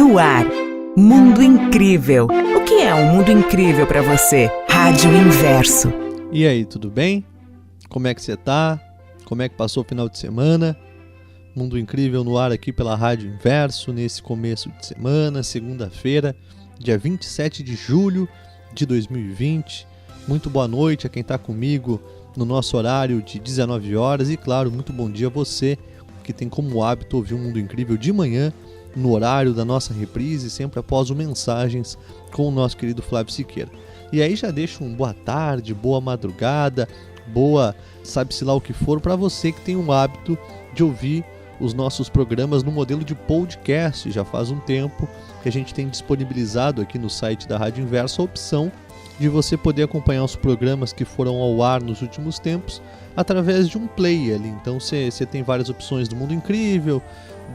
No ar, Mundo Incrível. O que é um mundo incrível para você? Rádio Inverso. E aí, tudo bem? Como é que você tá? Como é que passou o final de semana? Mundo Incrível no ar aqui pela Rádio Inverso, nesse começo de semana, segunda-feira, dia 27 de julho de 2020. Muito boa noite a quem está comigo no nosso horário de 19 horas e, claro, muito bom dia a você que tem como hábito ouvir o Mundo Incrível de manhã, no horário da nossa reprise, sempre após o Mensagens com o nosso querido Flávio Siqueira. E aí já deixo um boa tarde, boa madrugada, boa sabe-se lá o que for para você que tem o hábito de ouvir os nossos programas no modelo de podcast. Já faz um tempo que a gente tem disponibilizado aqui no site da Rádio Inverso a opção de você poder acompanhar os programas que foram ao ar nos últimos tempos através de um play ali. Então você tem várias opções do Mundo Incrível,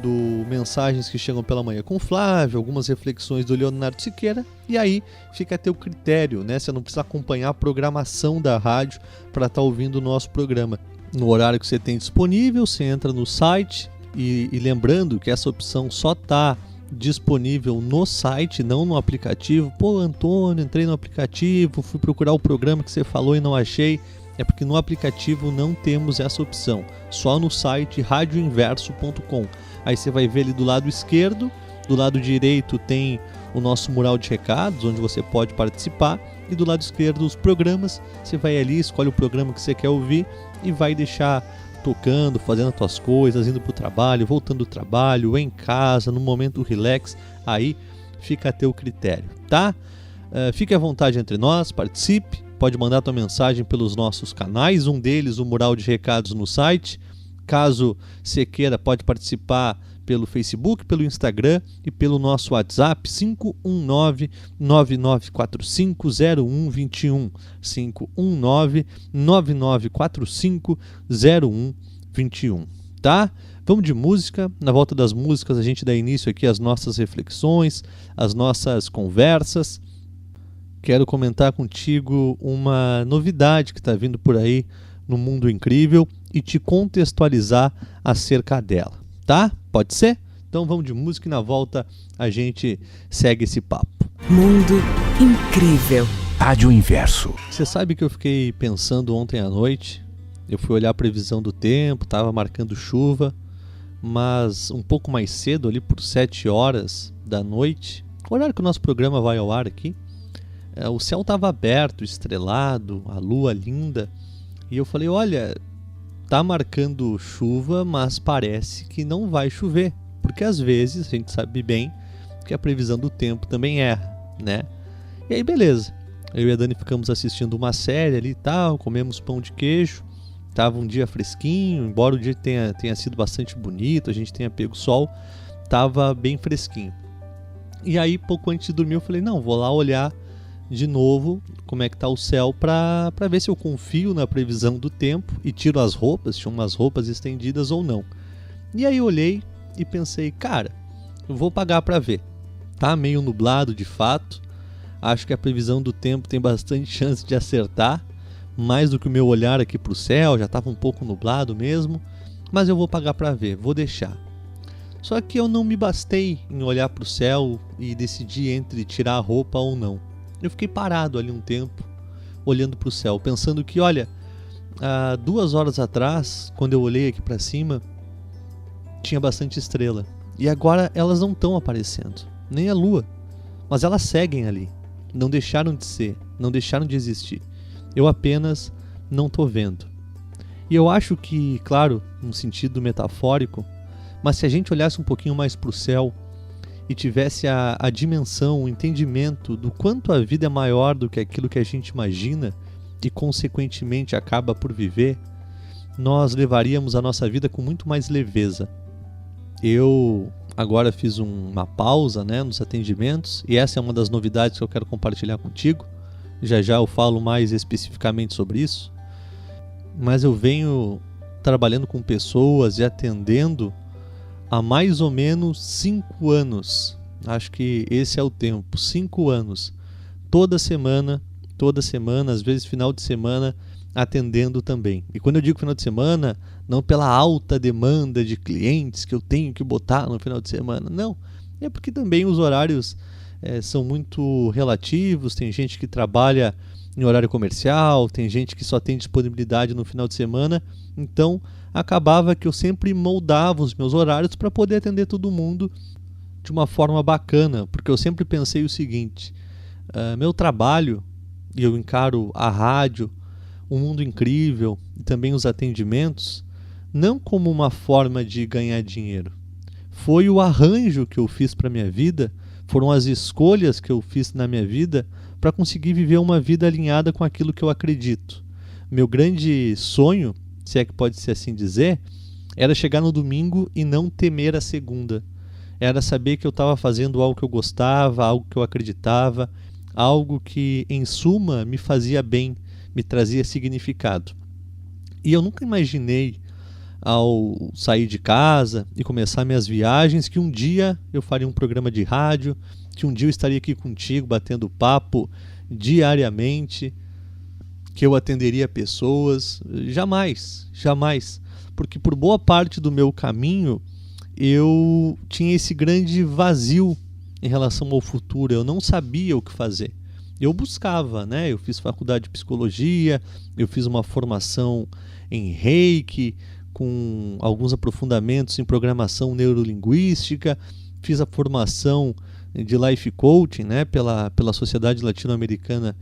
do Mensagens que Chegam pela Manhã com o Flávio, algumas reflexões do Leonardo Siqueira, e aí fica a teu critério, né? Você não precisa acompanhar a programação da rádio para estar ouvindo o nosso programa. No horário que você tem disponível, você entra no site e lembrando que essa opção só está disponível no site, não no aplicativo. Pô, Antônio, entrei no aplicativo, fui procurar o programa que você falou e não achei. É porque no aplicativo não temos essa opção, só no site radioinverso.com. Aí você vai ver ali do lado esquerdo, do lado direito tem o nosso mural de recados, onde você pode participar, e do lado esquerdo os programas. Você vai ali, escolhe o programa que você quer ouvir e vai deixar tocando, fazendo as tuas coisas, indo para o trabalho, voltando do trabalho, em casa, no momento relax. Aí fica a teu critério, tá? Fique à vontade entre nós, participe. Pode mandar tua mensagem pelos nossos canais, um deles o mural de recados no site. Caso você queira, pode participar pelo Facebook, pelo Instagram e pelo nosso WhatsApp 519-9945-0121, 519-9945-0121, tá? Vamos de música. Na volta das músicas a gente dá início aqui às nossas reflexões, às nossas conversas. Quero comentar contigo uma novidade que está vindo por aí no Mundo Incrível e te contextualizar acerca dela, tá? Pode ser? Então vamos de música e na volta a gente segue esse papo. Mundo Incrível. Rádio Inverso. Você sabe que eu fiquei pensando ontem à noite, eu fui olhar a previsão do tempo, estava marcando chuva, mas um pouco mais cedo, ali por 7 horas da noite, o horário que o nosso programa vai ao ar aqui, o céu estava aberto, estrelado, a lua linda, e eu falei, olha, tá marcando chuva, mas parece que não vai chover, porque às vezes a gente sabe bem que a previsão do tempo também erra, né? E aí beleza, eu e a Dani ficamos assistindo uma série ali e tal, comemos pão de queijo, tava um dia fresquinho, embora o dia tenha sido bastante bonito, a gente tenha pego sol, tava bem fresquinho. E aí pouco antes de dormir eu falei, não, vou lá olhar de novo como é que tá o céu para ver se eu confio na previsão do tempo e tiro as roupas, tinha umas roupas estendidas ou não. E aí eu olhei e pensei, cara, eu vou pagar para ver. Tá meio nublado de fato, acho que a previsão do tempo tem bastante chance de acertar, mais do que o meu olhar aqui pro céu, já estava um pouco nublado mesmo, mas eu vou pagar para ver, vou deixar. Só que eu não me bastei em olhar pro céu e decidir entre tirar a roupa ou não. Eu fiquei parado ali um tempo, olhando para o céu, pensando que, olha, há 2 horas atrás, quando eu olhei aqui para cima, tinha bastante estrela. E agora elas não estão aparecendo, nem a lua, mas elas seguem ali. Não deixaram de ser, não deixaram de existir. Eu apenas não estou vendo. E eu acho que, claro, num sentido metafórico, mas se a gente olhasse um pouquinho mais para o céu, e tivesse a dimensão, o entendimento do quanto a vida é maior do que aquilo que a gente imagina e consequentemente acaba por viver, nós levaríamos a nossa vida com muito mais leveza. Eu agora fiz uma pausa, né, nos atendimentos e essa é uma das novidades que eu quero compartilhar contigo. Já já eu falo mais especificamente sobre isso, mas eu venho trabalhando com pessoas e atendendo há mais ou menos 5 anos, acho que esse é o tempo, 5 anos, toda semana, às vezes final de semana, atendendo também. E quando eu digo final de semana, não pela alta demanda de clientes que eu tenho que botar no final de semana, não, É porque também os horários são muito relativos, tem gente que trabalha em horário comercial, tem gente que só tem disponibilidade no final de semana, então acabava que eu sempre moldava os meus horários para poder atender todo mundo de uma forma bacana, porque eu sempre pensei o seguinte, meu trabalho, e eu encaro a rádio, o Mundo Incrível e também os atendimentos, não como uma forma de ganhar dinheiro. Foi o arranjo que eu fiz para a minha vida, foram as escolhas que eu fiz na minha vida para conseguir viver uma vida alinhada com aquilo que eu acredito. Meu grande sonho, se é que pode ser assim dizer, era chegar no domingo e não temer a segunda. Era saber que eu estava fazendo algo que eu gostava, algo que eu acreditava, algo que, em suma, me fazia bem, me trazia significado. E eu nunca imaginei, ao sair de casa e começar minhas viagens, que um dia eu faria um programa de rádio, que um dia eu estaria aqui contigo batendo papo diariamente, que eu atenderia pessoas. Jamais, jamais. Porque por boa parte do meu caminho eu tinha esse grande vazio em relação ao futuro, eu não sabia o que fazer. Eu buscava, né? Eu fiz faculdade de psicologia, eu fiz uma formação em Reiki, com alguns aprofundamentos em programação neurolinguística, fiz a formação de Life Coaching, né? pela Sociedade Latino-Americana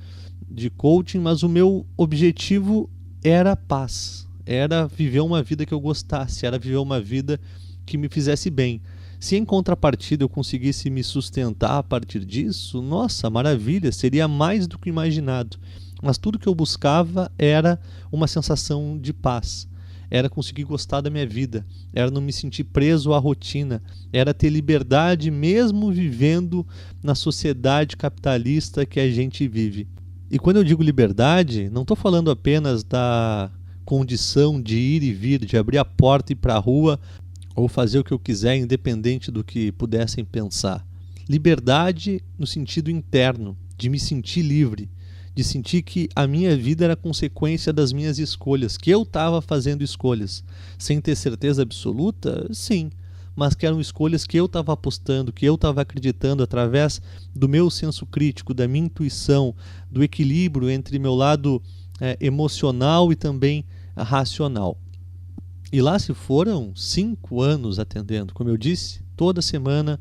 de Coaching, mas o meu objetivo era paz, era viver uma vida que eu gostasse, era viver uma vida que me fizesse bem. Se em contrapartida eu conseguisse me sustentar a partir disso, nossa, maravilha, seria mais do que imaginado. Mas tudo que eu buscava era uma sensação de paz, era conseguir gostar da minha vida, era não me sentir preso à rotina, era ter liberdade mesmo vivendo na sociedade capitalista que a gente vive. E quando eu digo liberdade, não estou falando apenas da condição de ir e vir, de abrir a porta e ir para a rua, ou fazer o que eu quiser, independente do que pudessem pensar. Liberdade no sentido interno, de me sentir livre, de sentir que a minha vida era consequência das minhas escolhas, que eu estava fazendo escolhas. Sem ter certeza absoluta, sim, mas que eram escolhas que eu estava apostando, que eu estava acreditando através do meu senso crítico, da minha intuição, do equilíbrio entre meu lado emocional e também racional. E lá se foram 5 anos atendendo, como eu disse, toda semana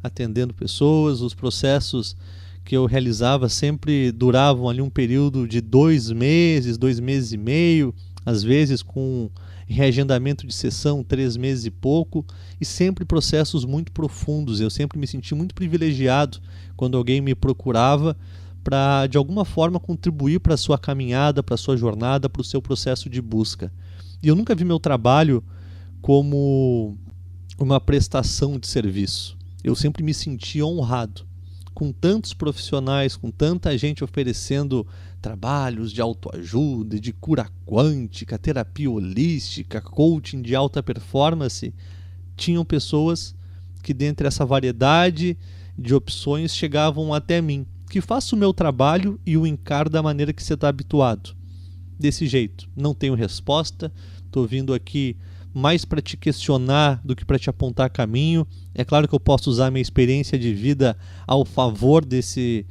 atendendo pessoas. Os processos que eu realizava sempre duravam ali um período de 2 meses, 2 meses e meio, às vezes com reagendamento de sessão 3 meses e pouco, e sempre processos muito profundos. Eu sempre me senti muito privilegiado quando alguém me procurava para de alguma forma contribuir para a sua caminhada, para a sua jornada, para o seu processo de busca. E eu nunca vi meu trabalho como uma prestação de serviço. Eu sempre me senti honrado. Com tantos profissionais, com tanta gente oferecendo trabalhos de autoajuda, de cura quântica, terapia holística, coaching de alta performance, tinham pessoas que dentre essa variedade de opções chegavam até mim, que faço o meu trabalho e o encaro da maneira que você está habituado. Desse jeito, não tenho resposta, estou vindo aqui mais para te questionar do que para te apontar caminho. É claro que eu posso usar minha experiência de vida ao favor desse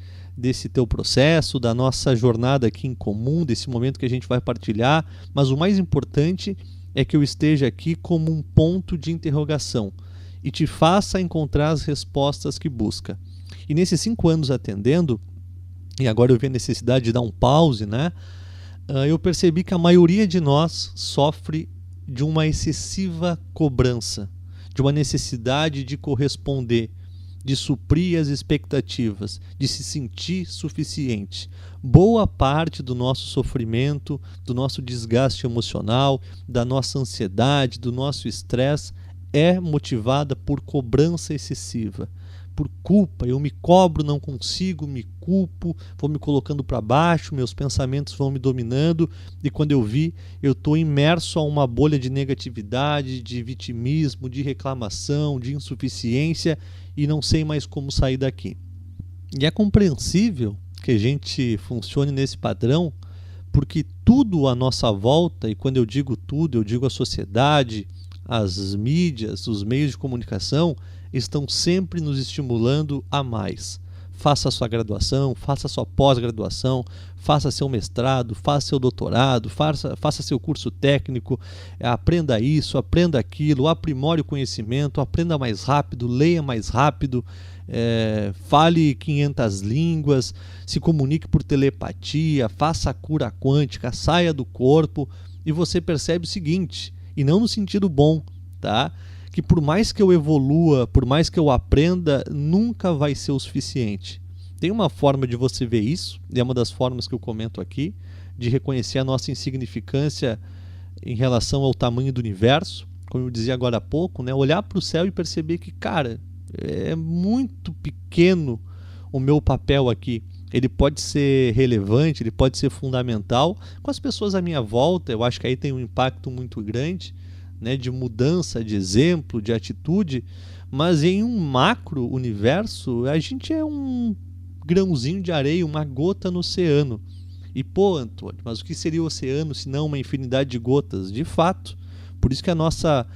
teu processo, da nossa jornada aqui em comum, desse momento que a gente vai partilhar, mas o mais importante é que eu esteja aqui como um ponto de interrogação e te faça encontrar as respostas que busca. E nesses 5 anos atendendo, e agora eu vi a necessidade de dar um pause, né? Eu percebi que a maioria de nós sofre de uma excessiva cobrança, de uma necessidade de corresponder, de suprir as expectativas, de se sentir suficiente. Boa parte do nosso sofrimento, do nosso desgaste emocional, da nossa ansiedade, do nosso estresse é motivada por cobrança excessiva, por culpa. Eu me cobro, não consigo, me culpo, vou me colocando para baixo, meus pensamentos vão me dominando e quando eu vi, eu estou imerso a uma bolha de negatividade, de vitimismo, de reclamação, de insuficiência e não sei mais como sair daqui. E é compreensível que a gente funcione nesse padrão, porque tudo à nossa volta, e quando eu digo tudo, eu digo a sociedade, as mídias, os meios de comunicação, estão sempre nos estimulando a mais. Faça a sua graduação, faça a sua pós-graduação, faça seu mestrado, faça seu doutorado, faça seu curso técnico, aprenda isso, aprenda aquilo, aprimore o conhecimento, aprenda mais rápido, leia mais rápido, fale 500 línguas, se comunique por telepatia, faça a cura quântica, saia do corpo, e você percebe o seguinte, e não no sentido bom, tá? Que por mais que eu evolua, por mais que eu aprenda, nunca vai ser o suficiente. Tem uma forma de você ver isso, e é uma das formas que eu comento aqui, de reconhecer a nossa insignificância em relação ao tamanho do universo, como eu dizia agora há pouco, né? Olhar para o céu e perceber que, cara, é muito pequeno o meu papel aqui. Ele pode ser relevante, ele pode ser fundamental. Com as pessoas à minha volta, eu acho que aí tem um impacto muito grande, né, de mudança, de exemplo, de atitude, mas em um macro universo, a gente é um grãozinho de areia, uma gota no oceano. E pô, Antônio, mas o que seria o oceano se não uma infinidade de gotas? De fato. Por isso que a nossa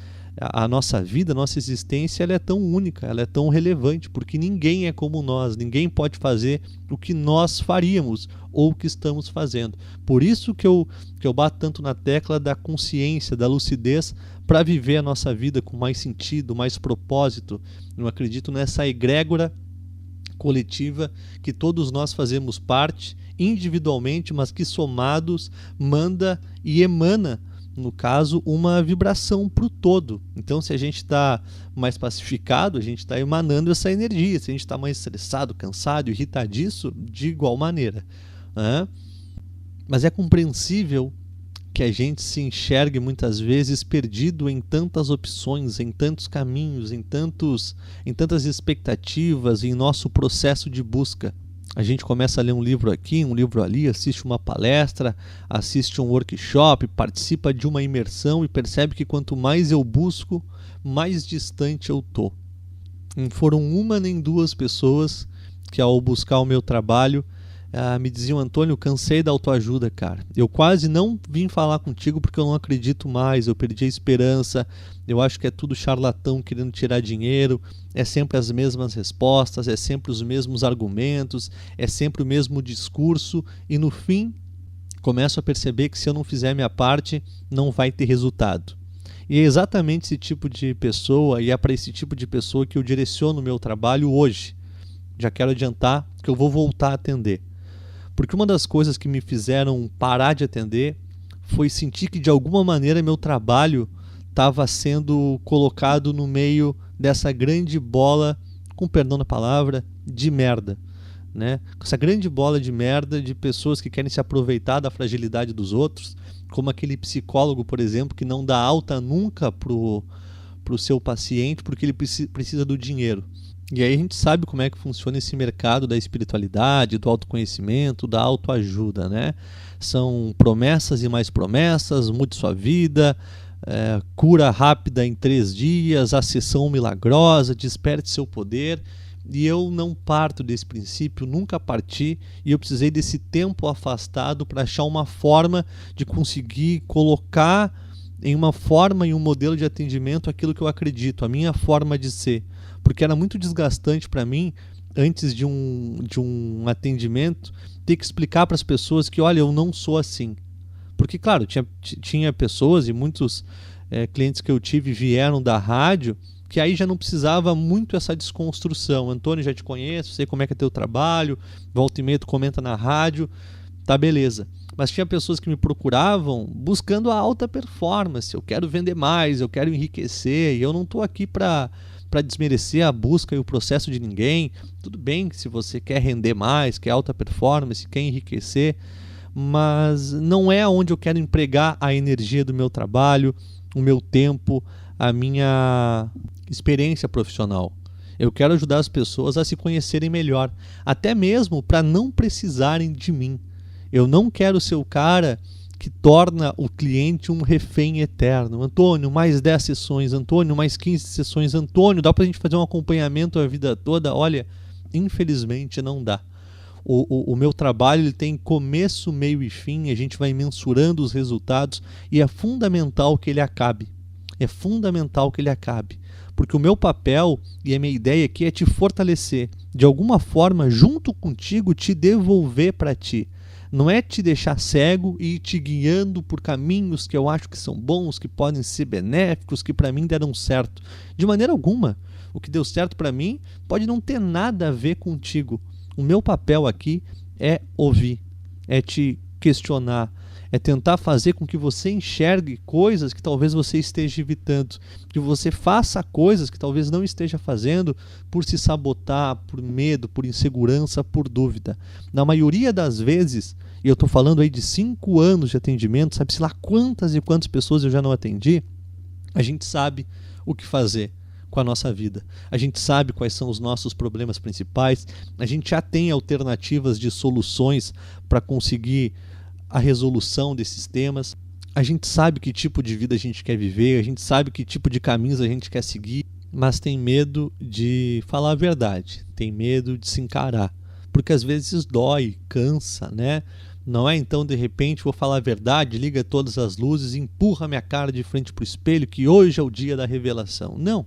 vida, a nossa existência, ela é tão única, ela é tão relevante, porque ninguém é como nós, ninguém pode fazer o que nós faríamos ou o que estamos fazendo. Por isso que eu bato tanto na tecla da consciência, da lucidez, para viver a nossa vida com mais sentido, mais propósito. Eu acredito nessa egrégora coletiva que todos nós fazemos parte, individualmente, mas que somados manda e emana, no caso, uma vibração para o todo. Então, se a gente está mais pacificado, a gente está emanando essa energia. Se a gente está mais estressado, cansado, irritadiço, de igual maneira, né? Mas é compreensível que a gente se enxergue muitas vezes perdido em tantas opções, em tantos caminhos, em tantas expectativas, em nosso processo de busca. A gente começa a ler um livro aqui, um livro ali, assiste uma palestra, assiste um workshop, participa de uma imersão e percebe que quanto mais eu busco, mais distante eu tô. Não foram uma nem duas pessoas que, ao buscar o meu trabalho, me diziam: Antônio, cansei da autoajuda, cara. Eu quase não vim falar contigo porque eu não acredito mais, eu perdi a esperança, eu acho que é tudo charlatão querendo tirar dinheiro, é sempre as mesmas respostas, é sempre os mesmos argumentos, é sempre o mesmo discurso, e no fim começo a perceber que se eu não fizer minha parte, não vai ter resultado. E é exatamente esse tipo de pessoa, e é para esse tipo de pessoa que eu direciono o meu trabalho hoje. Já quero adiantar que eu vou voltar a atender. Porque uma das coisas que me fizeram parar de atender foi sentir que de alguma maneira meu trabalho estava sendo colocado no meio dessa grande bola, com perdão da palavra, de merda, né? Essa grande bola de merda de pessoas que querem se aproveitar da fragilidade dos outros, como aquele psicólogo, por exemplo, que não dá alta nunca pro seu paciente porque ele precisa do dinheiro. E aí a gente sabe como é que funciona esse mercado da espiritualidade, do autoconhecimento, da autoajuda, né? São promessas e mais promessas, mude sua vida, cura rápida em 3 dias, acessão milagrosa, desperte seu poder. E eu não parto desse princípio, nunca parti, e eu precisei desse tempo afastado para achar uma forma de conseguir colocar em uma forma e um modelo de atendimento aquilo que eu acredito, a minha forma de ser. Porque era muito desgastante para mim, antes de um atendimento, ter que explicar para as pessoas que, olha, eu não sou assim. Porque, claro, tinha pessoas, e muitos clientes que eu tive vieram da rádio, que aí já não precisava muito essa desconstrução. Antônio, já te conheço, sei como é que é teu trabalho, volta e meia tu comenta na rádio, tá, beleza. Mas tinha pessoas que me procuravam buscando a alta performance, eu quero vender mais, eu quero enriquecer, e eu não estou aqui para desmerecer a busca e o processo de ninguém. Tudo bem que se você quer render mais, quer alta performance, quer enriquecer, mas não é onde eu quero empregar a energia do meu trabalho, o meu tempo, a minha experiência profissional. Eu quero ajudar as pessoas a se conhecerem melhor, até mesmo para não precisarem de mim. Eu não quero ser o cara que torna o cliente um refém eterno. Antônio, mais 10 sessões. Antônio, mais 15 sessões. Antônio, dá para a gente fazer um acompanhamento a vida toda? Olha, infelizmente não dá. O meu trabalho ele tem começo, meio e fim, a gente vai mensurando os resultados e é fundamental que ele acabe. É fundamental que ele acabe. porque o meu papel e a minha ideia aqui é te fortalecer, de alguma forma, junto contigo, te devolver para ti. Não é te deixar cego e ir te guiando por caminhos que eu acho que são bons, que podem ser benéficos, que para mim deram certo. De maneira alguma. O que deu certo para mim pode não ter nada a ver contigo. O meu papel aqui é ouvir, é te questionar, é tentar fazer com que você enxergue coisas que talvez você esteja evitando, que você faça coisas que talvez não esteja fazendo por se sabotar, por medo, por insegurança, por dúvida. Na maioria das vezes, e eu estou falando aí de 5 anos de atendimento, sabe-se lá quantas e quantas pessoas eu já não atendi, a gente sabe o que fazer com a nossa vida. A gente sabe quais são os nossos problemas principais, a gente já tem alternativas de soluções para conseguir a resolução desses temas, a gente sabe que tipo de vida a gente quer viver, a gente sabe que tipo de caminhos a gente quer seguir, mas tem medo de falar a verdade, tem medo de se encarar, porque às vezes dói, cansa, né? Não é então de repente vou falar a verdade, liga todas as luzes e empurra minha cara de frente para o espelho que hoje é o dia da revelação. Não.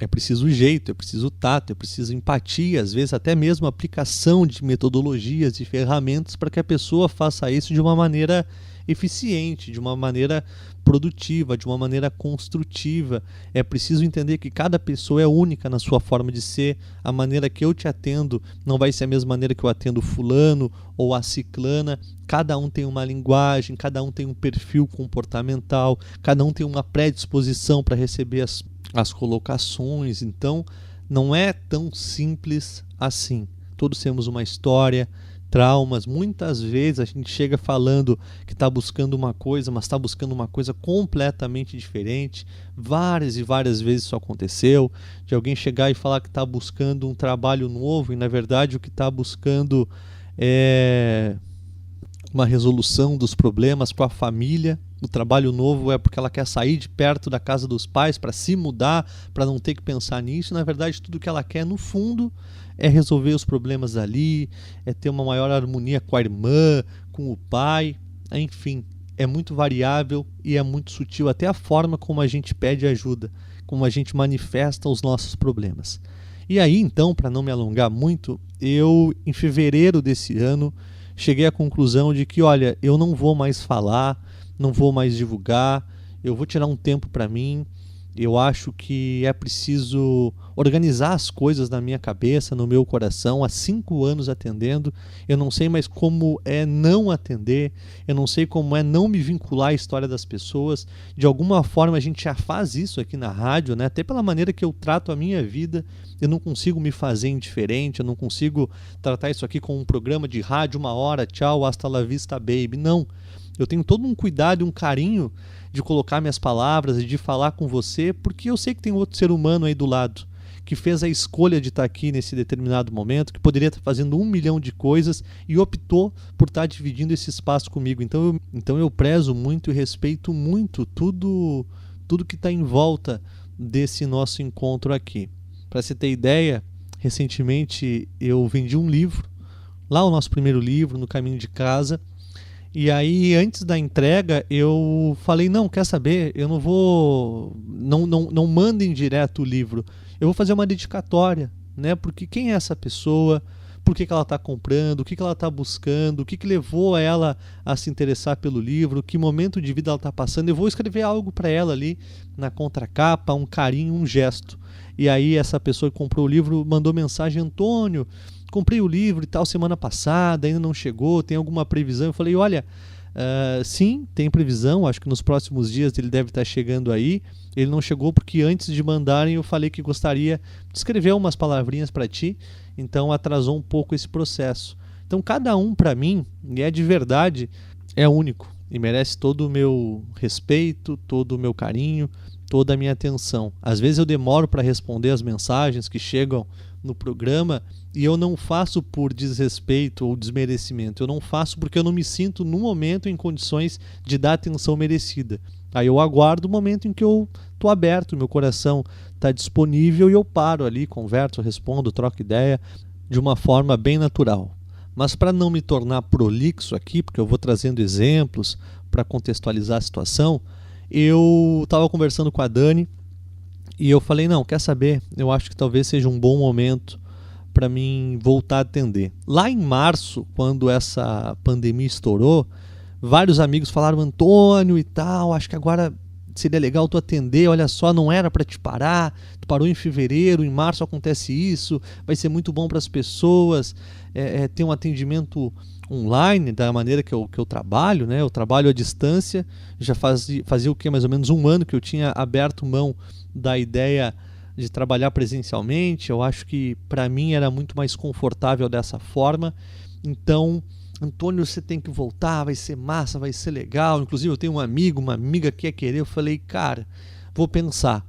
É preciso jeito, é preciso tato, é preciso empatia, às vezes até mesmo aplicação de metodologias e ferramentas para que a pessoa faça isso de uma maneira eficiente, de uma maneira produtiva, de uma maneira construtiva. É preciso entender que cada pessoa é única na sua forma de ser. A maneira que eu te atendo não vai ser a mesma maneira que eu atendo fulano ou a ciclana. Cada um tem uma linguagem, cada um tem um perfil comportamental, cada um tem uma predisposição para receber as colocações. Então não é tão simples assim. Todos temos uma história, traumas. Muitas vezes a gente chega falando que está buscando uma coisa, mas está buscando uma coisa completamente diferente. Várias e várias vezes isso aconteceu, de alguém chegar e falar que está buscando um trabalho novo e na verdade o que está buscando é uma resolução dos problemas com a família. O trabalho novo é porque ela quer sair de perto da casa dos pais para se mudar, para não ter que pensar nisso. Na verdade, tudo que ela quer, no fundo, é resolver os problemas ali, é ter uma maior harmonia com a irmã, com o pai. Enfim, é muito variável e é muito sutil até a forma como a gente pede ajuda, como a gente manifesta os nossos problemas. E aí, então, para não me alongar muito, eu, em fevereiro desse ano, cheguei à conclusão de que, olha, eu não vou mais falar, não vou mais divulgar, eu vou tirar um tempo para mim. Eu acho que é preciso organizar as coisas na minha cabeça, no meu coração. Há 5 anos atendendo, eu não sei mais como é não atender, eu não sei como é não me vincular à história das pessoas. De alguma forma a gente já faz isso aqui na rádio, né? Até pela maneira que eu trato a minha vida, eu não consigo me fazer indiferente, eu não consigo tratar isso aqui como um programa de rádio, 1 hora, tchau, hasta la vista, baby. Não, eu tenho todo um cuidado e um carinho de colocar minhas palavras e de falar com você, porque eu sei que tem outro ser humano aí do lado, que fez a escolha de estar aqui nesse determinado momento, que poderia estar fazendo 1 milhão de coisas e optou por estar dividindo esse espaço comigo. Então eu prezo muito e respeito muito tudo que está em volta desse nosso encontro aqui. Para você ter ideia, recentemente eu vendi um livro, lá o nosso primeiro livro, No Caminho de Casa. E aí, antes da entrega, eu falei, não, quer saber, eu não vou, não mandem direto o livro, eu vou fazer uma dedicatória, né? Porque quem é essa pessoa, por que ela está comprando, o que ela está buscando, o que levou ela a se interessar pelo livro, que momento de vida ela está passando. Eu vou escrever algo para ela ali na contracapa, um carinho, um gesto. E aí essa pessoa que comprou o livro mandou mensagem, Antônio, comprei o livro e tal semana passada, ainda não chegou, tem alguma previsão? Eu falei, olha, sim, tem previsão, acho que nos próximos dias ele deve estar chegando aí. Ele não chegou porque antes de mandarem eu falei que gostaria de escrever umas palavrinhas para ti, então atrasou um pouco esse processo. Então cada um para mim, e é de verdade, é único e merece todo o meu respeito, todo o meu carinho, toda a minha atenção. Às vezes eu demoro para responder as mensagens que chegam no programa e eu não faço por desrespeito ou desmerecimento, eu não faço porque eu não me sinto no momento em condições de dar atenção merecida. Aí eu aguardo o momento em que eu estou aberto, meu coração está disponível e eu paro ali, converso, respondo, troco ideia de uma forma bem natural. Mas para não me tornar prolixo aqui, porque eu vou trazendo exemplos para contextualizar a situação, eu estava conversando com a Dani E eu falei, não, quer saber? Eu acho que talvez seja um bom momento para mim voltar a atender. Lá em março, quando essa pandemia estourou, vários amigos falaram, Antônio e tal, acho que agora seria legal tu atender, olha só, não era para te parar, tu parou em fevereiro, em março acontece isso, vai ser muito bom para as pessoas, ter um atendimento online, da maneira que eu trabalho, né? Eu trabalho à distância, já fazia o que? Mais ou menos um ano que eu tinha aberto mão da ideia de trabalhar presencialmente. Eu acho que para mim era muito mais confortável dessa forma. Então, Antônio, você tem que voltar, vai ser massa, vai ser legal. Inclusive eu tenho um amigo, uma amiga que ia querer. Eu falei, cara, vou pensar.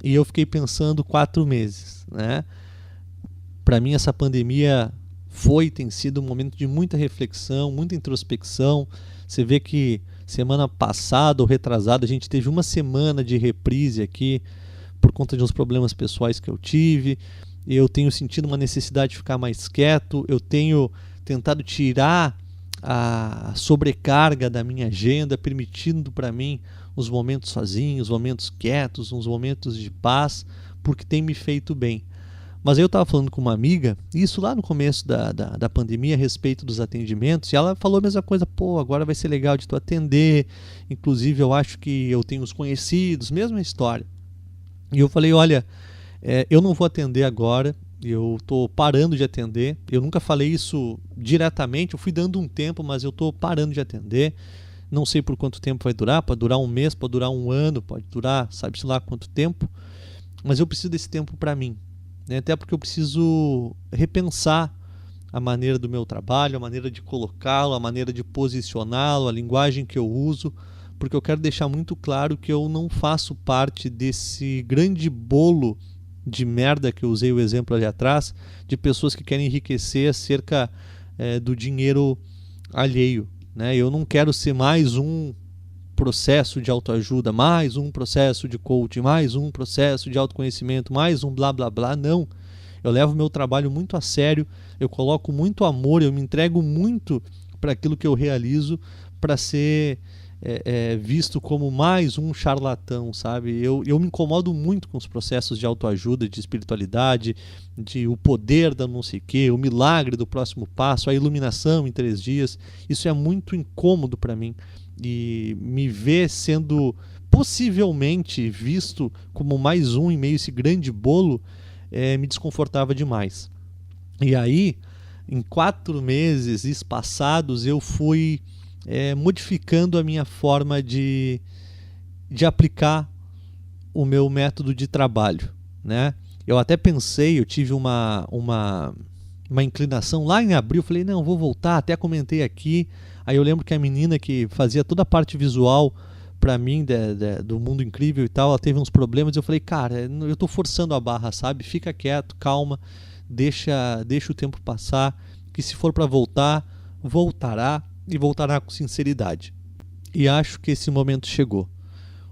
E eu fiquei pensando 4 meses, né? Para mim essa pandemia tem sido um momento de muita reflexão, muita introspecção. Você vê que semana passada ou retrasada a gente teve uma semana de reprise aqui por conta de uns problemas pessoais que eu tive. Eu tenho sentido uma necessidade de ficar mais quieto, eu tenho tentado tirar a sobrecarga da minha agenda, permitindo para mim os momentos sozinhos, os momentos quietos, uns momentos de paz, porque tem me feito bem. Mas aí eu estava falando com uma amiga, isso lá no começo da pandemia, a respeito dos atendimentos, e ela falou a mesma coisa, pô, agora vai ser legal de tu atender, inclusive eu acho que eu tenho os conhecidos, mesma história. E eu falei, olha, eu não vou atender agora, eu estou parando de atender. Eu nunca falei isso diretamente, eu fui dando um tempo, mas eu estou parando de atender. Não sei por quanto tempo vai durar, pode durar um mês, pode durar um ano, pode durar sabe-se lá quanto tempo, mas eu preciso desse tempo para mim, né? Até porque eu preciso repensar a maneira do meu trabalho, a maneira de colocá-lo, a maneira de posicioná-lo, a linguagem que eu uso, porque eu quero deixar muito claro que eu não faço parte desse grande bolo de merda que eu usei o exemplo ali atrás, de pessoas que querem enriquecer acerca do dinheiro alheio, né? Eu não quero ser mais um processo de autoajuda, mais um processo de coaching, mais um processo de autoconhecimento, mais um blá blá blá, não. Eu levo meu trabalho muito a sério, eu coloco muito amor, eu me entrego muito para aquilo que eu realizo, para ser visto como mais um charlatão, sabe? Eu me incomodo muito com os processos de autoajuda, de espiritualidade, de o poder da não sei o quê, o milagre do próximo passo, a iluminação em 3 dias. Isso é muito incômodo para mim. E me ver sendo possivelmente visto como mais um em meio a esse grande bolo me desconfortava demais. E aí, em 4 meses espaçados, eu fui modificando a minha forma de aplicar o meu método de trabalho, né? Eu até pensei, eu tive uma inclinação lá em abril, falei, não, vou voltar, até comentei aqui. Aí eu lembro que a menina que fazia toda a parte visual para mim do Mundo Incrível e tal, ela teve uns problemas, eu falei, cara, eu tô forçando a barra, sabe? Fica quieto, calma, deixa o tempo passar, que se for para voltar, voltará, e voltará com sinceridade. E acho que esse momento chegou.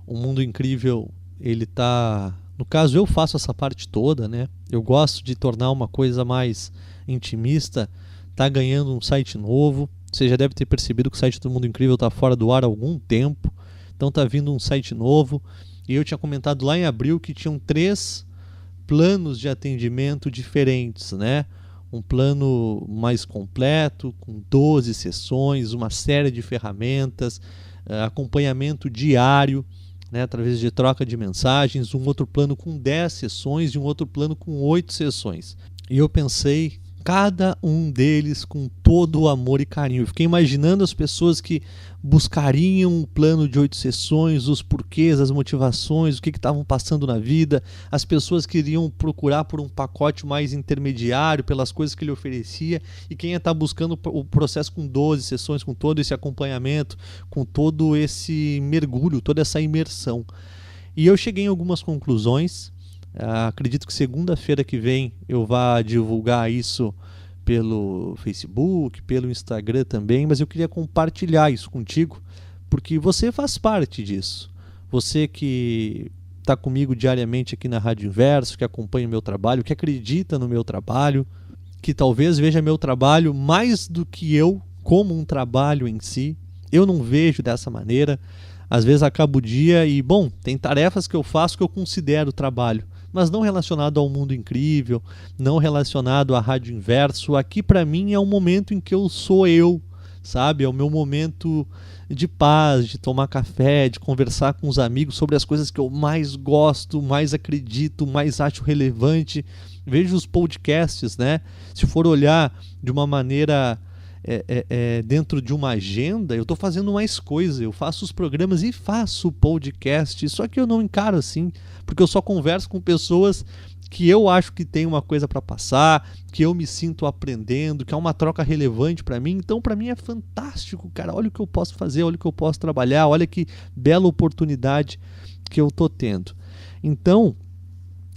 O Mundo Incrível, ele tá... No caso, eu faço essa parte toda, né? Eu gosto de tornar uma coisa mais intimista. Tá ganhando um site novo. Você já deve ter percebido que o site do Mundo Incrível tá fora do ar há algum tempo. Então tá vindo um site novo. E eu tinha comentado lá em abril que tinham 3 planos de atendimento diferentes, né? Um plano mais completo, com 12 sessões, uma série de ferramentas, acompanhamento diário, né, através de troca de mensagens, um outro plano com 10 sessões e um outro plano com 8 sessões. E eu pensei, cada um deles com todo o amor e carinho. Eu fiquei imaginando as pessoas que buscariam um plano de 8 sessões, os porquês, as motivações, o que estavam passando na vida, as pessoas que iriam procurar por um pacote mais intermediário, pelas coisas que ele oferecia, e quem ia estar buscando o processo com 12 sessões, com todo esse acompanhamento, com todo esse mergulho, toda essa imersão. E eu cheguei em algumas conclusões. Acredito que segunda-feira que vem eu vá divulgar isso pelo Facebook, pelo Instagram também, mas eu queria compartilhar isso contigo, porque você faz parte disso. Você que está comigo diariamente aqui na Rádio Inverso, que acompanha o meu trabalho, que acredita no meu trabalho, que talvez veja meu trabalho mais do que eu como um trabalho em si. Eu não vejo dessa maneira. Às vezes acaba o dia e, bom, tem tarefas que eu faço que eu considero trabalho, mas não relacionado ao Mundo Incrível, não relacionado à Rádio Inverso. Aqui para mim é um momento em que eu sou eu, sabe? É o meu momento de paz, de tomar café, de conversar com os amigos sobre as coisas que eu mais gosto, mais acredito, mais acho relevante. Vejo os podcasts, né? Se for olhar de uma maneira dentro de uma agenda, eu estou fazendo mais coisa. Eu faço os programas e faço o podcast, só que eu não encaro assim, porque eu só converso com pessoas que eu acho que tem uma coisa para passar, que eu me sinto aprendendo, que é uma troca relevante para mim. Então, para mim é fantástico, cara. Olha o que eu posso fazer, olha o que eu posso trabalhar, olha que bela oportunidade que eu tô tendo. Então,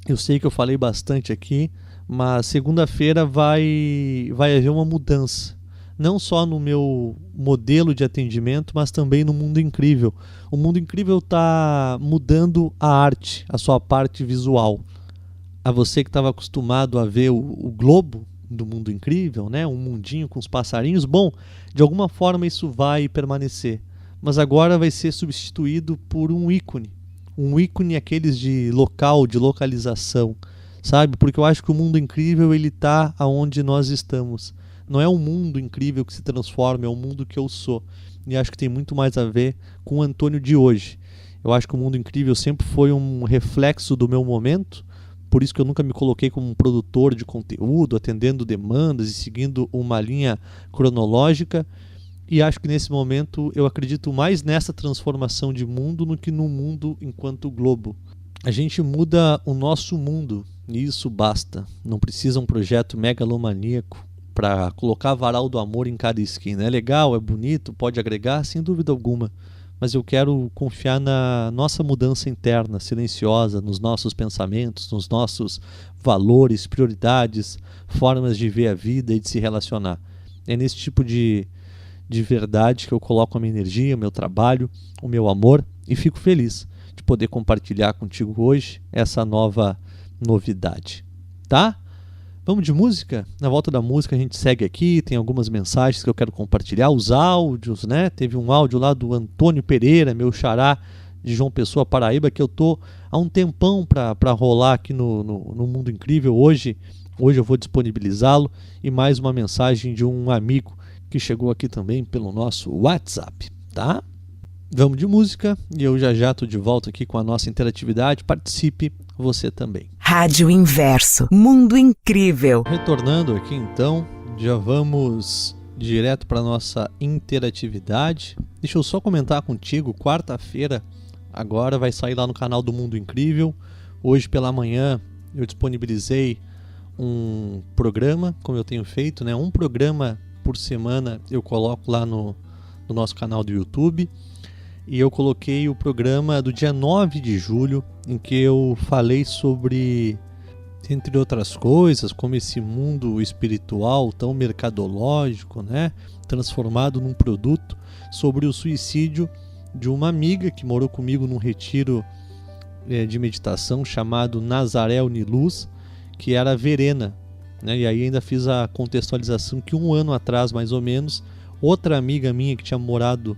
eu sei que eu falei bastante aqui, mas segunda-feira vai haver uma mudança. Não só no meu modelo de atendimento, mas também no Mundo Incrível. O Mundo Incrível está mudando a arte, a sua parte visual. A você que estava acostumado a ver o globo do Mundo Incrível, né? Um mundinho com os passarinhos, bom, de alguma forma isso vai permanecer. Mas agora vai ser substituído por um ícone. Um ícone aqueles de local, de localização, sabe? Porque eu acho que o Mundo Incrível ele está aonde nós estamos. Não é um mundo incrível que se transforma, é o mundo que eu sou. E acho que tem muito mais a ver com o Antônio de hoje. Eu acho que o Mundo Incrível sempre foi um reflexo do meu momento, por isso que eu nunca me coloquei como um produtor de conteúdo, atendendo demandas e seguindo uma linha cronológica. E acho que nesse momento eu acredito mais nessa transformação de mundo do que no mundo enquanto globo. A gente muda o nosso mundo e isso basta. Não precisa um projeto megalomaníaco para colocar varal do amor em cada esquina. É legal, é bonito, pode agregar, sem dúvida alguma. Mas eu quero confiar na nossa mudança interna, silenciosa, nos nossos pensamentos, nos nossos valores, prioridades, formas de ver a vida e de se relacionar. É nesse tipo de verdade que eu coloco a minha energia, o meu trabalho, o meu amor e fico feliz de poder compartilhar contigo hoje essa nova novidade. Tá? Vamos de música? Na volta da música a gente segue aqui, tem algumas mensagens que eu quero compartilhar, os áudios, né? Teve um áudio lá do Antônio Pereira, meu xará de João Pessoa, Paraíba, que eu tô há um tempão para rolar aqui no Mundo Incrível. Hoje eu vou disponibilizá-lo e mais uma mensagem de um amigo que chegou aqui também pelo nosso WhatsApp, tá? Vamos de música e eu já tô de volta aqui com a nossa interatividade. Participe você também. Rádio Inverso, Mundo Incrível. Retornando aqui então, já vamos direto para nossa interatividade. Deixa eu só comentar contigo, quarta-feira agora vai sair lá no canal do Mundo Incrível. Hoje pela manhã eu disponibilizei um programa, como eu tenho feito, né? Um programa por semana eu coloco lá no nosso canal do YouTube. E eu coloquei o programa do dia 9 de julho, em que eu falei sobre, entre outras coisas, como esse mundo espiritual tão mercadológico, né, transformado num produto, sobre o suicídio de uma amiga que morou comigo num retiro de meditação chamado Nazaré Uniluz, que era a Verena, né, e aí ainda fiz a contextualização que um ano atrás, mais ou menos, outra amiga minha que tinha morado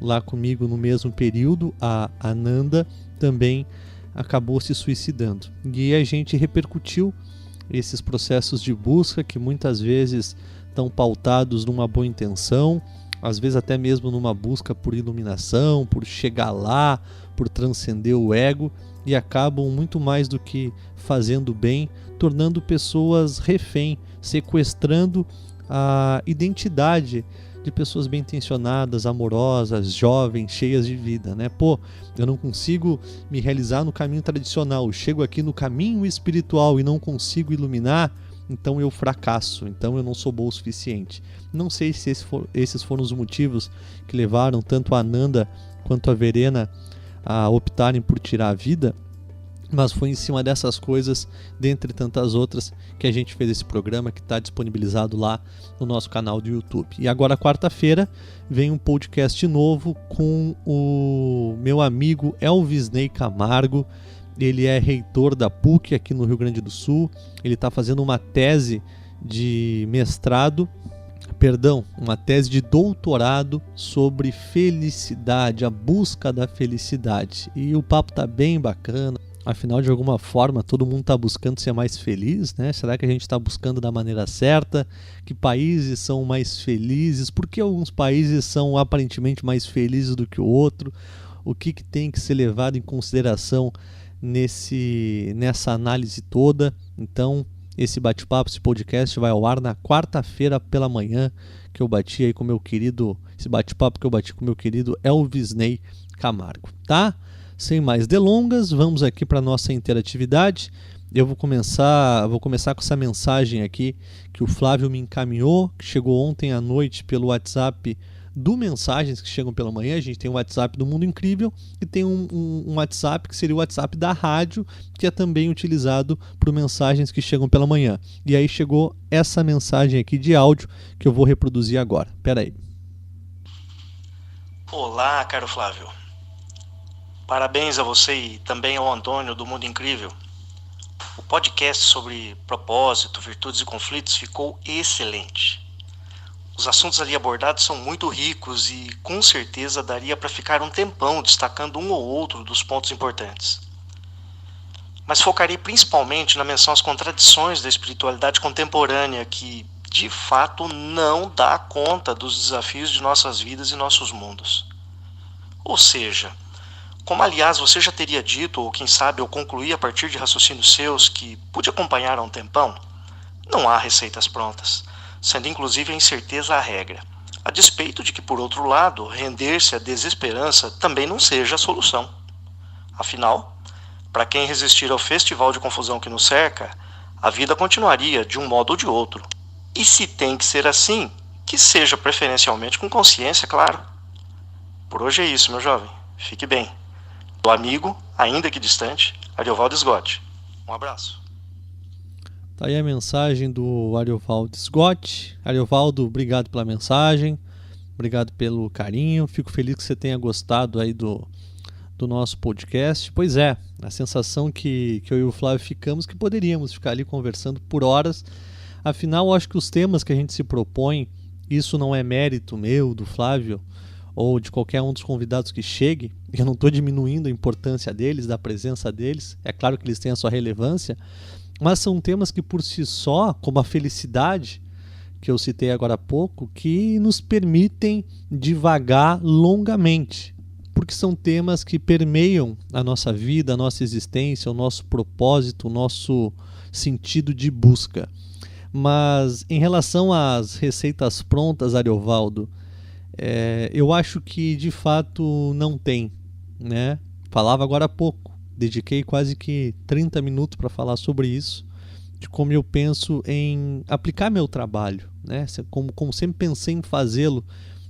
lá comigo no mesmo período, a Ananda, também acabou se suicidando. E a gente repercutiu esses processos de busca que muitas vezes estão pautados numa boa intenção, às vezes até mesmo numa busca por iluminação, por chegar lá, por transcender o ego, e acabam muito mais do que fazendo bem, tornando pessoas refém, sequestrando a identidade de pessoas bem intencionadas, amorosas, jovens, cheias de vida, né? Pô, eu não consigo me realizar no caminho tradicional, eu chego aqui no caminho espiritual e não consigo iluminar, então eu fracasso, então eu não sou bom o suficiente. Não sei se esses foram os motivos que levaram tanto a Ananda quanto a Verena a optarem por tirar a vida, mas foi em cima dessas coisas, dentre tantas outras, que a gente fez esse programa que está disponibilizado lá no nosso canal do YouTube. E agora, quarta-feira, vem um podcast novo com o meu amigo Elvis Ney Camargo. Ele é reitor da PUC aqui no Rio Grande do Sul. Ele está fazendo uma tese de mestrado uma tese de doutorado sobre felicidade, a busca da felicidade. E o papo tá bem bacana. Afinal, de alguma forma, todo mundo está buscando ser mais feliz, né? Será que a gente está buscando da maneira certa? Que países são mais felizes? Por que alguns países são aparentemente mais felizes do que o outro? O que tem que ser levado em consideração nessa análise toda? Então, esse bate-papo, esse podcast vai ao ar na quarta-feira pela manhã, que eu bati aí com meu querido, esse bate-papo que eu bati com meu querido Elvisney Camargo, tá? Sem mais delongas, vamos aqui para a nossa interatividade. Eu vou começar com essa mensagem aqui que o Flávio me encaminhou, que chegou ontem à noite pelo WhatsApp do Mensagens que chegam pela manhã. A gente tem o WhatsApp do Mundo Incrível e tem um WhatsApp que seria o WhatsApp da rádio, que é também utilizado por mensagens que chegam pela manhã. E aí chegou essa mensagem aqui de áudio que eu vou reproduzir agora. Espera aí. Olá, caro Flávio. Parabéns a você e também ao Antônio do Mundo Incrível. O podcast sobre propósito, virtudes e conflitos ficou excelente. Os assuntos ali abordados são muito ricos e com certeza daria para ficar um tempão destacando um ou outro dos pontos importantes. Mas focarei principalmente na menção às contradições da espiritualidade contemporânea que, de fato, não dá conta dos desafios de nossas vidas e nossos mundos. Ou seja, como aliás você já teria dito, ou quem sabe eu concluí a partir de raciocínios seus que pude acompanhar há um tempão, não há receitas prontas, sendo inclusive a incerteza a regra, a despeito de que, por outro lado, render-se à desesperança também não seja a solução. Afinal, para quem resistir ao festival de confusão que nos cerca, a vida continuaria de um modo ou de outro. E se tem que ser assim, que seja preferencialmente com consciência, claro. Por hoje é isso, meu jovem. Fique bem. Do amigo, ainda que distante, Ariovaldo Sgott. Um abraço. Tá aí a mensagem do Ariovaldo Sgott. Ariovaldo, obrigado pela mensagem, obrigado pelo carinho. Fico feliz que você tenha gostado aí do nosso podcast. Pois é, a sensação que eu e o Flávio ficamos que poderíamos ficar ali conversando por horas. Afinal, eu acho que os temas que a gente se propõe, isso não é mérito meu, do Flávio, ou de qualquer um dos convidados que chegue. Eu não estou diminuindo a importância deles, da presença deles. É claro que eles têm a sua relevância, mas são temas que por si só, como a felicidade, que eu citei agora há pouco, que nos permitem divagar longamente, porque são temas que permeiam a nossa vida, a nossa existência, o nosso propósito, o nosso sentido de busca. Mas em relação às receitas prontas, Ariovaldo, eu acho que de fato não tem, né? Falava agora há pouco, dediquei quase que 30 minutos para falar sobre isso, de como eu penso em aplicar meu trabalho, né? Como sempre pensei em fazê-lo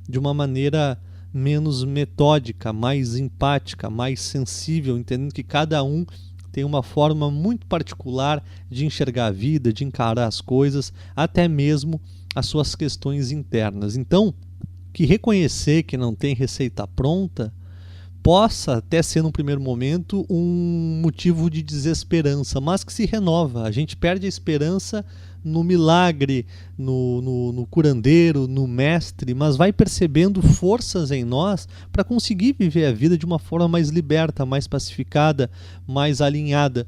de uma maneira menos metódica, mais empática, mais sensível, entendendo que cada um tem uma forma muito particular de enxergar a vida, de encarar as coisas, até mesmo as suas questões internas. Então, que reconhecer que não tem receita pronta possa até ser, num primeiro momento, um motivo de desesperança, mas que se renova. A gente perde a esperança no milagre, no curandeiro, no mestre, mas vai percebendo forças em nós para conseguir viver a vida de uma forma mais liberta, mais pacificada, mais alinhada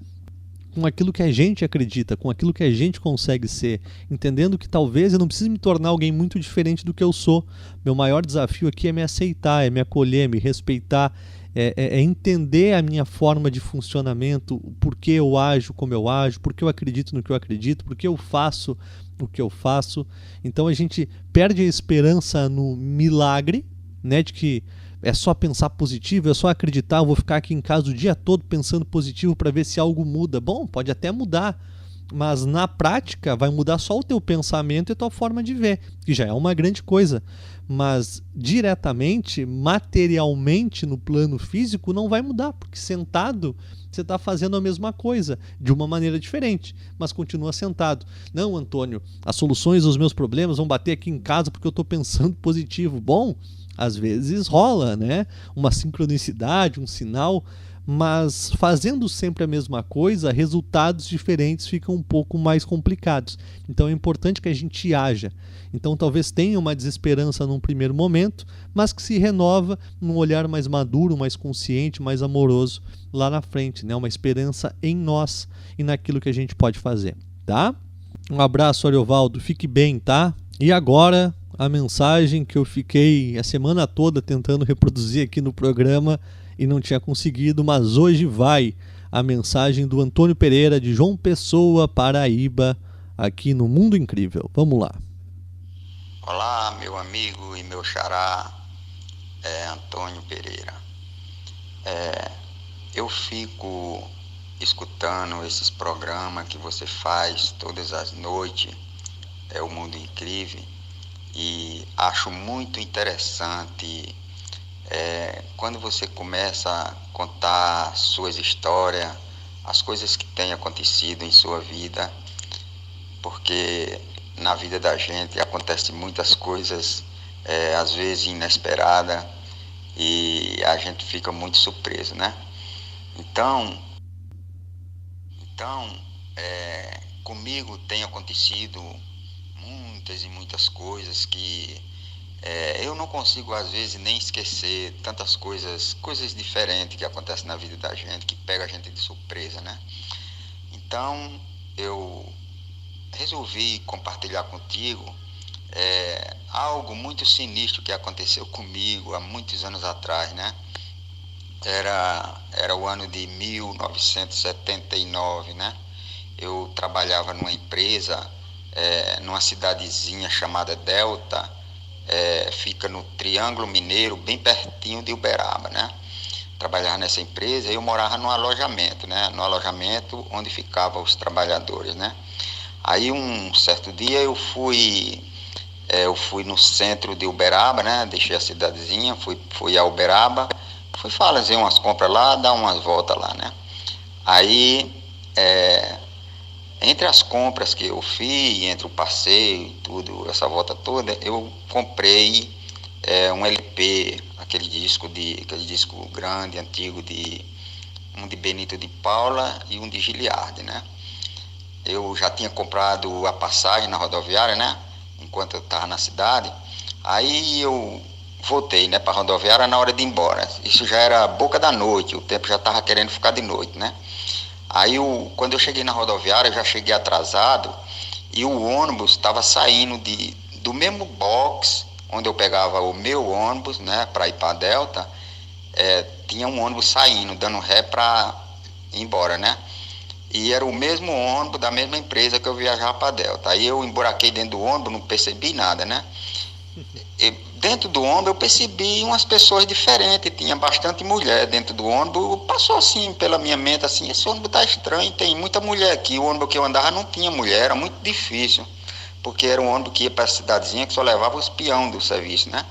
com aquilo que a gente acredita, com aquilo que a gente consegue ser, entendendo que talvez eu não precise me tornar alguém muito diferente do que eu sou. Meu maior desafio aqui é me aceitar, é me acolher, me respeitar, é entender a minha forma de funcionamento, por que eu ajo como eu ajo, por que eu acredito no que eu acredito, por que eu faço o que eu faço. Então a gente perde a esperança no milagre, né, de que é só pensar positivo, é só acreditar, eu vou ficar aqui em casa o dia todo pensando positivo para ver se algo muda. Bom, pode até mudar, mas na prática vai mudar só o teu pensamento e a tua forma de ver, que já é uma grande coisa. Mas diretamente, materialmente, no plano físico, não vai mudar, porque sentado você está fazendo a mesma coisa, de uma maneira diferente, mas continua sentado. Não, Antônio, as soluções dos meus problemas vão bater aqui em casa porque eu estou pensando positivo. Bom, às vezes rola, né? Uma sincronicidade, um sinal, mas fazendo sempre a mesma coisa, resultados diferentes ficam um pouco mais complicados. Então é importante que a gente haja. Então talvez tenha uma desesperança num primeiro momento, mas que se renova num olhar mais maduro, mais consciente, mais amoroso lá na frente, né? Uma esperança em nós e naquilo que a gente pode fazer, tá? Um abraço, Ariovaldo, fique bem, tá? E agora a mensagem que eu fiquei a semana toda tentando reproduzir aqui no programa e não tinha conseguido, mas hoje vai a mensagem do Antônio Pereira de João Pessoa, Paraíba, aqui no Mundo Incrível. Vamos lá. Olá, meu amigo e meu xará, Antônio Pereira. Eu fico escutando esses programas que você faz todas as noites, o Mundo Incrível, e acho muito interessante quando você começa a contar suas histórias, as coisas que têm acontecido em sua vida, porque na vida da gente acontecem muitas coisas, às vezes inesperadas, e a gente fica muito surpreso, né? Então, comigo tem acontecido muitas e muitas coisas que eu não consigo às vezes nem esquecer tantas coisas diferentes que acontecem na vida da gente, que pega a gente de surpresa, né? Então eu resolvi compartilhar contigo algo muito sinistro que aconteceu comigo há muitos anos atrás, né? Era o ano de 1979, né? Eu trabalhava numa empresa, numa cidadezinha chamada Delta, fica no Triângulo Mineiro, bem pertinho de Uberaba, né? Trabalhava nessa empresa e eu morava num alojamento, né? No alojamento onde ficavam os trabalhadores, né? Aí um certo dia eu fui no centro de Uberaba, né? Deixei a cidadezinha, fui a Uberaba, fui fazer umas compras lá, dar umas voltas lá, né? Aí, entre as compras que eu fiz, entre o passeio e tudo, essa volta toda, eu comprei um LP, aquele disco grande, antigo, um de Benito de Paula e um de Giliardi, né? Eu já tinha comprado a passagem na rodoviária, né? Enquanto eu estava na cidade. Aí eu voltei, né, para a rodoviária na hora de ir embora. Isso já era boca da noite, o tempo já estava querendo ficar de noite, né? Aí quando eu cheguei na rodoviária, eu já cheguei atrasado e o ônibus estava saindo do mesmo box onde eu pegava o meu ônibus, né, para ir para a Delta. Tinha um ônibus saindo, dando ré para ir embora, né? E era o mesmo ônibus da mesma empresa que eu viajava para a Delta. Aí eu emburaquei dentro do ônibus, não percebi nada, né? E dentro do ônibus eu percebi umas pessoas diferentes, tinha bastante mulher dentro do ônibus. Passou assim pela minha mente, assim, esse ônibus tá estranho, tem muita mulher aqui. O ônibus que eu andava não tinha mulher, era muito difícil, porque era um ônibus que ia para a cidadezinha que só levava os peão do serviço, né?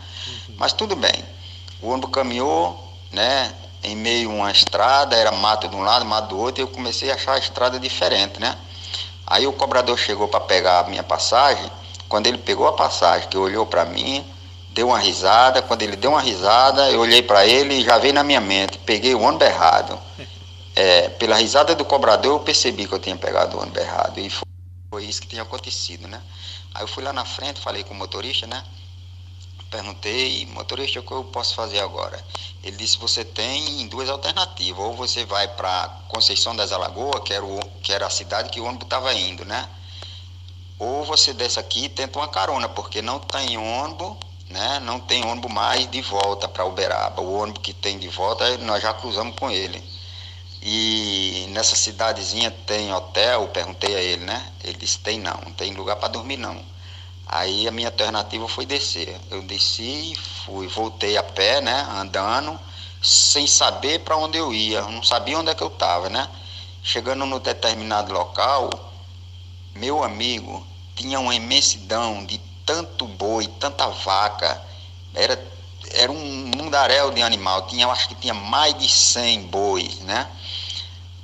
Mas tudo bem, o ônibus caminhou, né? Em meio a uma estrada, era mato de um lado, mato do outro, e eu comecei a achar a estrada diferente, né? Aí o cobrador chegou para pegar a minha passagem. Quando ele pegou a passagem, que olhou para mim, deu uma risada. Quando ele deu uma risada, eu olhei para ele e já veio na minha mente, peguei o ônibus errado. Pela risada do cobrador, eu percebi que eu tinha pegado o ônibus errado, e foi isso que tinha acontecido, né? Aí eu fui lá na frente, falei com o motorista, né? Perguntei, motorista, o que eu posso fazer agora? Ele disse, você tem duas alternativas, ou você vai para Conceição das Alagoas, que era a cidade que o ônibus estava indo, né? Ou você desce aqui e tenta uma carona, porque não tem ônibus, né? Não tem ônibus mais de volta para Uberaba. O ônibus que tem de volta, nós já cruzamos com ele. E nessa cidadezinha tem hotel? Perguntei a ele, né? Ele disse, não tem lugar para dormir não. Aí a minha alternativa foi descer. Eu desci, voltei a pé, né, andando, sem saber para onde eu ia. Eu não sabia onde é que eu estava, né? Chegando no determinado local, meu amigo, tinha uma imensidão de tanto boi, tanta vaca. Era um mundaréu de animal. Acho que tinha mais de 100 bois, né?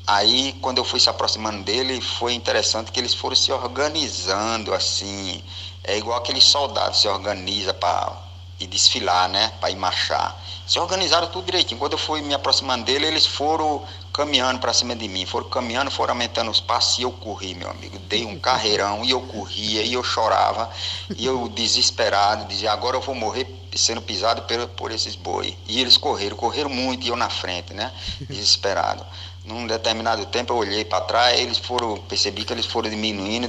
Aí, quando eu fui se aproximando dele, foi interessante que eles foram se organizando assim. É igual aqueles soldados se organizam para e desfilar, né, para ir marchar. Se organizaram tudo direitinho. Quando eu fui me aproximando dele, eles foram caminhando para cima de mim, foram caminhando, foram aumentando os passos e eu corri, meu amigo. Dei um carreirão e eu corria e eu chorava e eu desesperado, dizia, agora eu vou morrer sendo pisado por esses boi. E eles correram muito e eu na frente, né, desesperado. Num determinado tempo eu olhei para trás, percebi que eles foram diminuindo,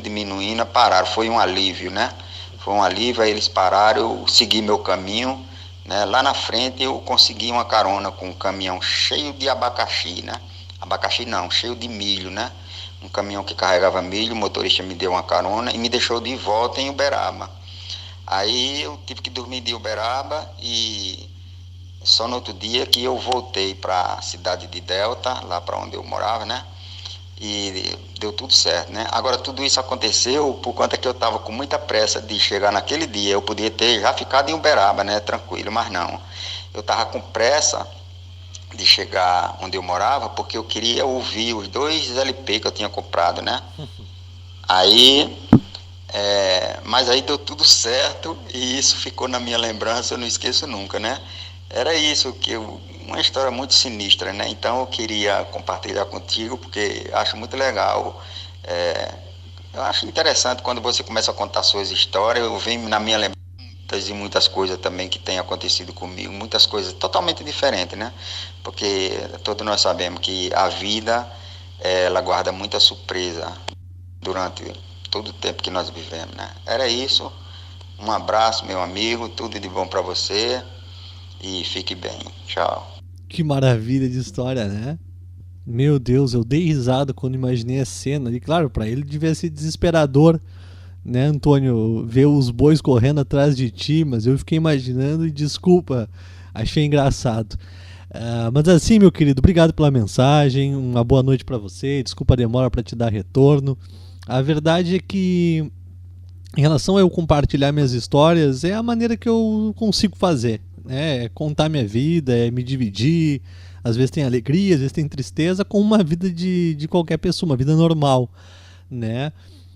pararam. Foi um alívio, né? Foi um alívio, aí eles pararam, eu segui meu caminho, né? Lá na frente eu consegui uma carona com um caminhão cheio de abacaxi, né? Abacaxi não, cheio de milho, né? Um caminhão que carregava milho, o motorista me deu uma carona e me deixou de volta em Uberaba. Aí eu tive que dormir de Uberaba e só no outro dia que eu voltei para a cidade de Delta, lá para onde eu morava, né? E deu tudo certo, né? Agora, tudo isso aconteceu por conta que eu estava com muita pressa de chegar naquele dia. Eu podia ter já ficado em Uberaba, né? Tranquilo, mas não. Eu estava com pressa de chegar onde eu morava porque eu queria ouvir os 2 LP que eu tinha comprado, né? Mas aí deu tudo certo e isso ficou na minha lembrança, eu não esqueço nunca, né? Era isso, uma história muito sinistra, né? Então eu queria compartilhar contigo porque acho muito legal. Eu acho interessante quando você começa a contar suas histórias, eu venho na minha lembrança e muitas coisas também que têm acontecido comigo, muitas coisas totalmente diferentes, né? Porque todos nós sabemos que a vida, ela guarda muita surpresa durante todo o tempo que nós vivemos, né? Era isso, um abraço, meu amigo, tudo de bom para você. E fique bem, tchau. Que maravilha de história, né? Meu Deus, eu dei risada quando imaginei a cena. E claro, pra ele devia ser desesperador, né, Antônio? Ver os bois correndo atrás de ti, mas eu fiquei imaginando e desculpa, achei engraçado. Mas assim, meu querido, obrigado pela mensagem, uma boa noite pra você, desculpa a demora pra te dar retorno. A verdade é que, em relação a eu compartilhar minhas histórias, é a maneira que eu consigo fazer. É contar minha vida, é me dividir, às vezes tem alegria, às vezes tem tristeza, com uma vida de qualquer pessoa, uma vida normal, né?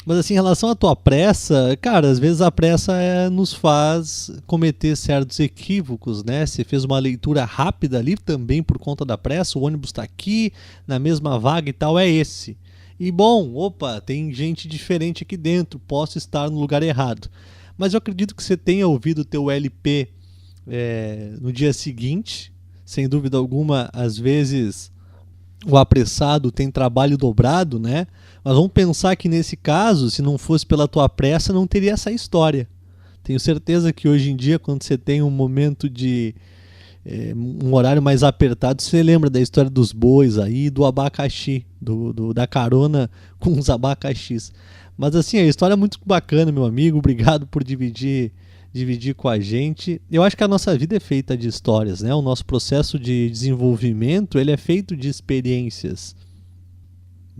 Mas assim, em relação à tua pressa, cara, às vezes a pressa nos faz cometer certos equívocos, né? Você fez uma leitura rápida ali também por conta da pressa, o ônibus tá aqui, na mesma vaga e tal, é esse. E bom, opa, tem gente diferente aqui dentro, posso estar no lugar errado. Mas eu acredito que você tenha ouvido o teu LP no dia seguinte, sem dúvida alguma. Às vezes o apressado tem trabalho dobrado, né? Mas vamos pensar que nesse caso, se não fosse pela tua pressa, não teria essa história. Tenho certeza que hoje em dia, quando você tem um momento de um horário mais apertado, você lembra da história dos bois aí, do abacaxi, da carona com os abacaxis. Mas assim, a história é muito bacana, meu amigo, obrigado por dividir com a gente. Eu acho que a nossa vida é feita de histórias, né? O nosso processo de desenvolvimento, ele é feito de experiências.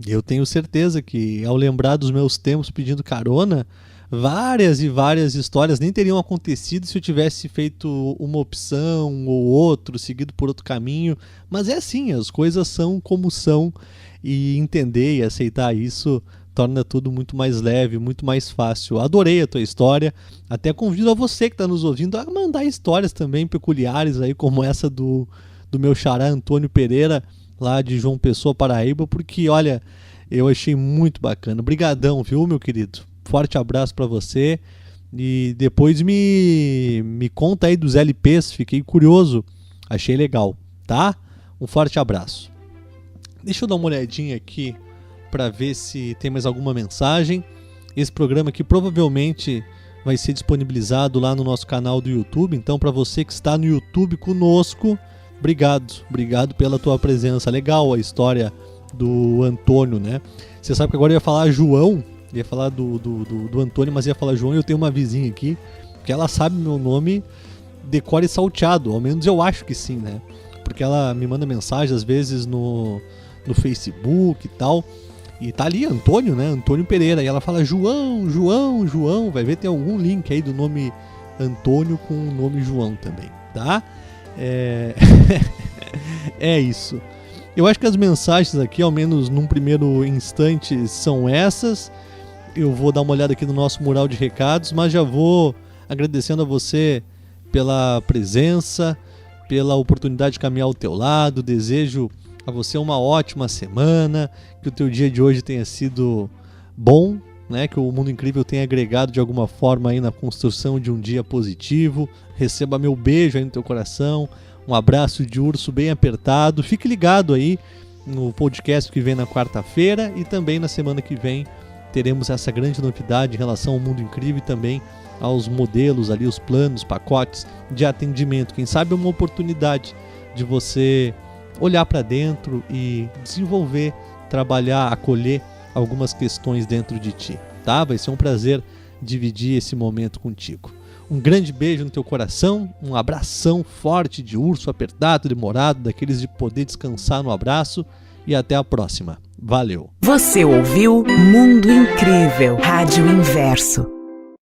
Eu tenho certeza que, ao lembrar dos meus tempos pedindo carona, várias e várias histórias nem teriam acontecido se eu tivesse feito uma opção ou outro, seguido por outro caminho. Mas é assim, as coisas são como são, e entender e aceitar isso torna tudo muito mais leve, muito mais fácil. Adorei a tua história. Até convido a você que está nos ouvindo a mandar histórias também peculiares aí, como essa do meu xará Antônio Pereira, lá de João Pessoa, Paraíba, porque olha, eu achei muito bacana. Obrigadão, viu, meu querido? Forte abraço para você. E depois me conta aí dos LPs, fiquei curioso. Achei legal, tá? Um forte abraço. Deixa eu dar uma olhadinha aqui para ver se tem mais alguma mensagem. Esse programa aqui provavelmente vai ser disponibilizado lá no nosso canal do YouTube. Então, para você que está no YouTube conosco, obrigado pela tua presença. Legal a história do Antônio, né? Você sabe que agora eu ia falar João, ia falar do Antônio, mas ia falar João. E eu tenho uma vizinha aqui que ela sabe meu nome decore salteado, ao menos eu acho que sim, né? Porque ela me manda mensagem às vezes no Facebook e tal. E tá ali, Antônio, né? Antônio Pereira. E ela fala João. Vai ver, tem algum link aí do nome Antônio com o nome João também, tá? É isso. Eu acho que as mensagens aqui, ao menos num primeiro instante, são essas. Eu vou dar uma olhada aqui no nosso mural de recados, mas já vou agradecendo a você pela presença, pela oportunidade de caminhar ao teu lado. Desejo a você uma ótima semana, que o teu dia de hoje tenha sido bom, né? Que o Mundo Incrível tenha agregado de alguma forma aí na construção de um dia positivo. Receba meu beijo aí no teu coração, um abraço de urso bem apertado. Fique ligado aí no podcast que vem na quarta-feira, e também na semana que vem teremos essa grande novidade em relação ao Mundo Incrível e também aos modelos ali, os planos, pacotes de atendimento. Quem sabe uma oportunidade de você olhar para dentro e desenvolver, trabalhar, acolher algumas questões dentro de ti, tá? Vai ser um prazer dividir esse momento contigo. Um grande beijo no teu coração, um abração forte de urso apertado, demorado, daqueles de poder descansar no abraço, e até a próxima. Valeu! Você ouviu Mundo Incrível, Rádio Inverso.